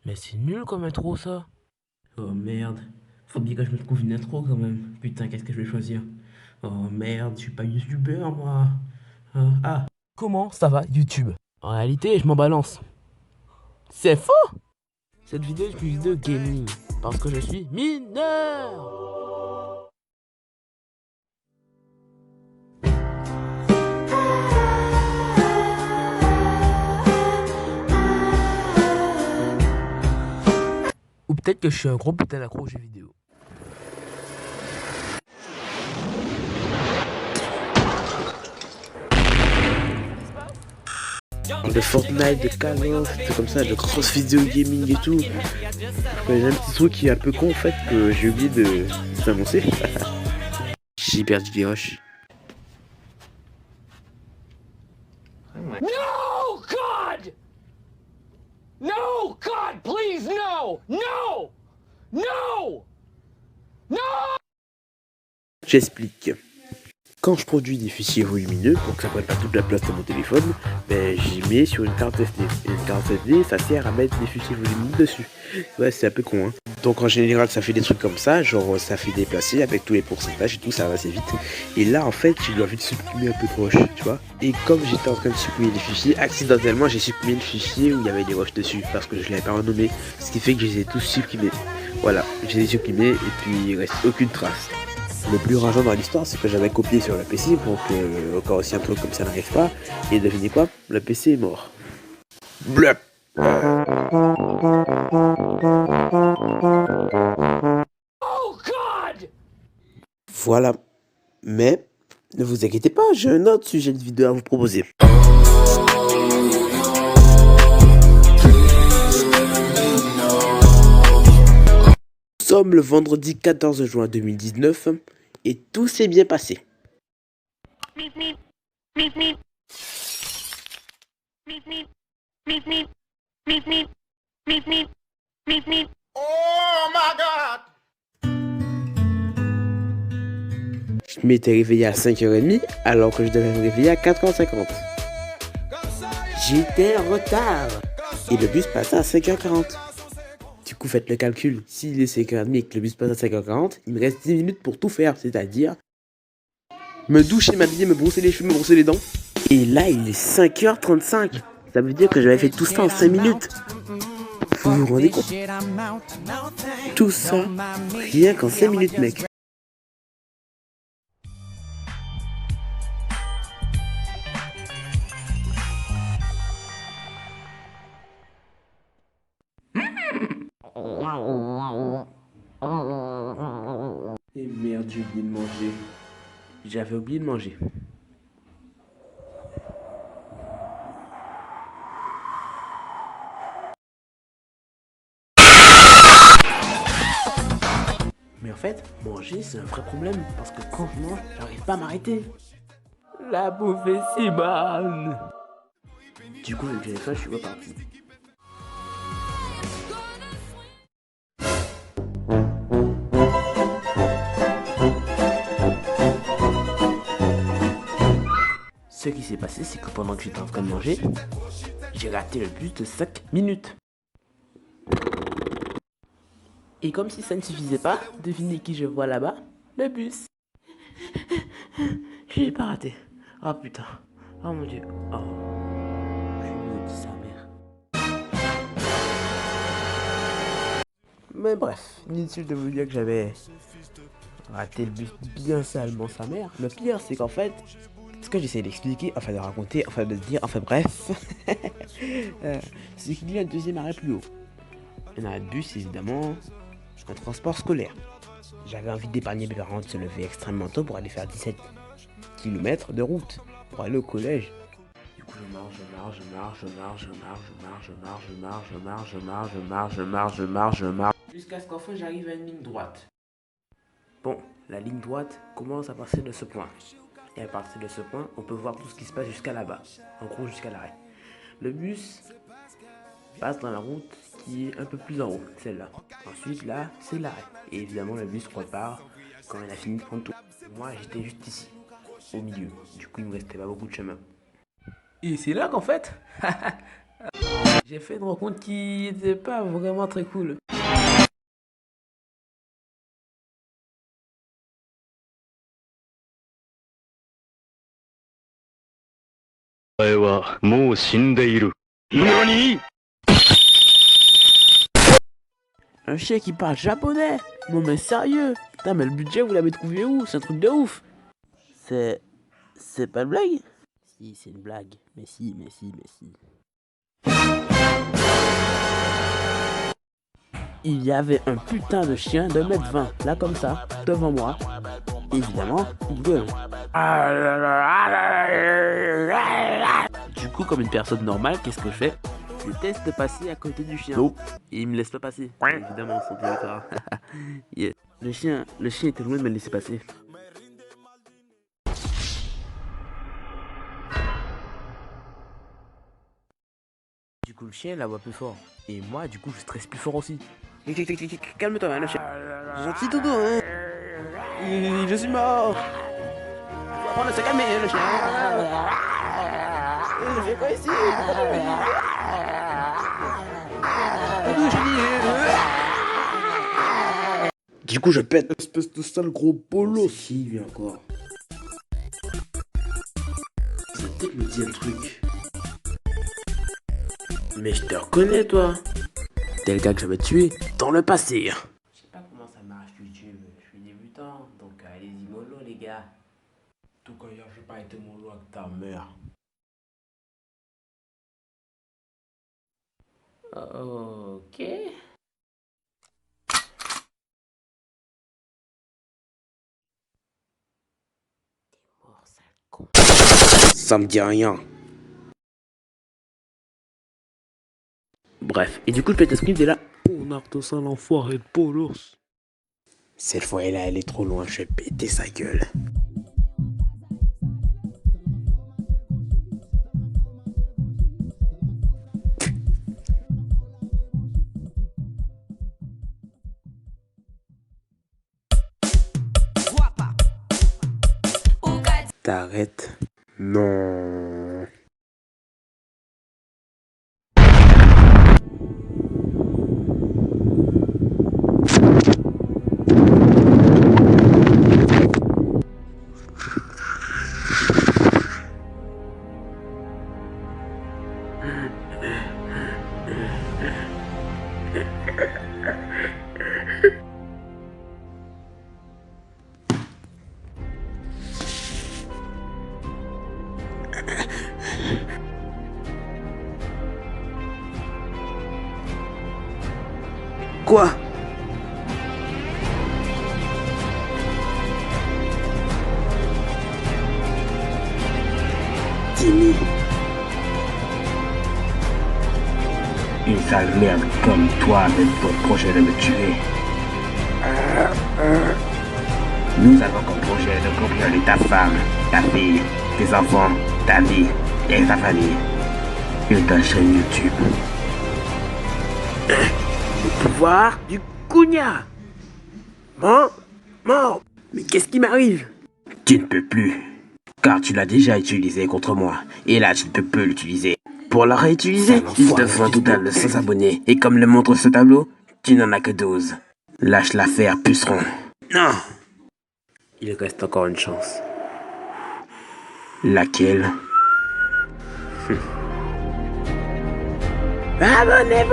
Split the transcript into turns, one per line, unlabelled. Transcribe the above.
Mais c'est nul comme intro ça. Oh merde. Faut bien que je me trouve une intro quand même. Putain, qu'est-ce que je vais choisir? Oh merde, je suis pas youtubeur moi. Ah. Comment ça va YouTube? En réalité, je m'en balance. C'est faux! Cette vidéo est une vidéo gaming. Parce que je suis mineur! Ou peut-être que je suis un gros putain d'accro aux jeux vidéo. De Fortnite, de Call of, tout comme ça, de grosses vidéos gaming et tout. Il y a un petit truc qui est un peu con en fait que j'ai oublié de t'annoncer. J'ai perdu les rushs.
No, God! No, God, please, no! No! No! No!
J'explique. Quand je produis des fichiers volumineux pour que ça prenne pas toute la place de mon téléphone, ben j'y mets sur une carte SD. Et une carte SD, ça sert à mettre des fichiers volumineux dessus. Ouais, c'est un peu con, hein. Donc en général, ça fait des trucs comme ça, genre ça fait déplacer avec tous les pourcentages et tout, ça va assez vite. Et là, en fait, j'ai eu envie de supprimer un peu de rush, tu vois. Et comme j'étais en train de supprimer les fichiers, accidentellement, j'ai supprimé le fichier où il y avait des rushs dessus, parce que je l'avais pas renommé. Ce qui fait que je les ai tous supprimés. Voilà, je les ai supprimés et puis il reste aucune trace. Le plus rageant dans l'histoire, c'est que j'avais copié sur le PC pour que encore aussi un truc comme ça n'arrive pas. Et devinez quoi? Le PC est mort. Blup.
Oh, God!
Voilà. Mais ne vous inquiétez pas, j'ai un autre sujet de vidéo à vous proposer. Nous sommes le vendredi 14 juin 2019 et tout s'est bien passé.
Oh, my God!
Je m'étais réveillé à 5h30 alors que je devais me réveiller à 4h50. J'étais en retard et le bus passait à 5h40. Du coup, faites le calcul. S'il est 5h30 et que le bus passe à 5h40, il me reste 10 minutes pour tout faire, c'est-à-dire me doucher, m'habiller, me brosser les cheveux, me brosser les dents. Et là, il est 5h35. Ça veut dire que j'avais fait tout ça en 5 minutes. Vous vous rendez compte? Tout ça, rien qu'en 5 minutes, mec. Et merde, j'ai oublié de manger. J'avais oublié de manger. Mais en fait, manger, c'est un vrai problème. Parce que quand je mange, j'arrive pas à m'arrêter. La bouffe est si bonne. Du coup, vu que j'avais faim, je suis reparti. Ce qui s'est passé, c'est que pendant que j'étais en train de manger, j'ai raté le bus de 5 minutes. Et comme si ça ne suffisait pas, devinez qui je vois là-bas? Le bus. Je l'ai pas raté. Oh putain. Oh mon dieu. Oh. Je maudis sa mère. Mais bref, inutile de vous dire que j'avais raté le bus bien salement sa mère. Le pire, c'est qu'en fait, ce que j'essaie d'expliquer, enfin de raconter, enfin de dire, enfin bref, c'est qu'il y a un deuxième arrêt plus haut. Un arrêt de bus, évidemment, un transport scolaire. J'avais envie d'épargner mes parents de se lever extrêmement tôt pour aller faire 17 km de route pour aller au collège. Du coup, je marche. Jusqu'à ce qu'enfin j'arrive à une ligne droite. Bon, la ligne droite commence à partir de ce point. Et à partir de ce point, on peut voir tout ce qui se passe jusqu'à là-bas. En gros, jusqu'à l'arrêt. Le bus passe dans la route qui est un peu plus en haut, celle-là. Ensuite, là, c'est l'arrêt. Et évidemment, le bus repart quand il a fini de prendre tout. Moi, j'étais juste ici, au milieu. Du coup, il me restait pas beaucoup de chemin. Et c'est là qu'en fait, J'ai fait une rencontre qui était pas vraiment très cool.
お前はもう死んでいる。何？
Un chien qui parle japonais? Non mais sérieux? Putain mais le budget vous l'avez trouvé où? C'est un truc de ouf! C'est pas une blague? Si c'est une blague. Mais si. Il y avait un putain de chien de 1m20, là comme ça, devant moi. Évidemment, il gueule. Du coup, comme une personne normale, qu'est-ce que je fais? Je teste de passer à côté du chien. Non. Et il me laisse pas passer. Évidemment, son territoire. Yeah. Le chien était loin de me laisser passer. Du coup, le chien la voit plus fort. Et moi, du coup, je stresse plus fort aussi. Calme-toi, hein, le chien. Gentil dodo, hein. Je suis mort. Faut apprendre à se calmer, le chien. Je fais quoi ici? Du coup, je pète. Espèce de sale gros bolos. C'est qui, lui, encore? Ça peut-être me dire un truc. Mais je te reconnais, toi. T'es le gars que j'avais tué dans le passé. Je sais pas comment ça marche YouTube. Je suis débutant, donc allez-y mollo, les gars. En tout cas, hier, j'ai pas été mollo avec ta mère. Ok. Ça me dit rien. Bref, et du coup le pet sprint est là. On a tout ça l'enfoiré de Polos. Cette fois elle est trop loin, je vais péter sa gueule. T'arrêtes. Non. Quoi? Timmy.
Une sale merde comme toi avec ton projet de me tuer. Nous avons comme projet de contrôler ta femme, ta fille, tes enfants, ta vie et ta famille. Et ta chaîne YouTube.
Le pouvoir du Cugna. Mort. Mais qu'est-ce qui m'arrive?
Tu ne peux plus. Car tu l'as déjà utilisé contre moi. Et là, tu ne peux plus l'utiliser. Pour la réutiliser, il te faut un total de 100 abonnés. Et comme le montre ce tableau, tu n'en as que 12. Lâche l'affaire, puceron.
Non. Il reste encore une chance.
Laquelle?
Abonnez-vous!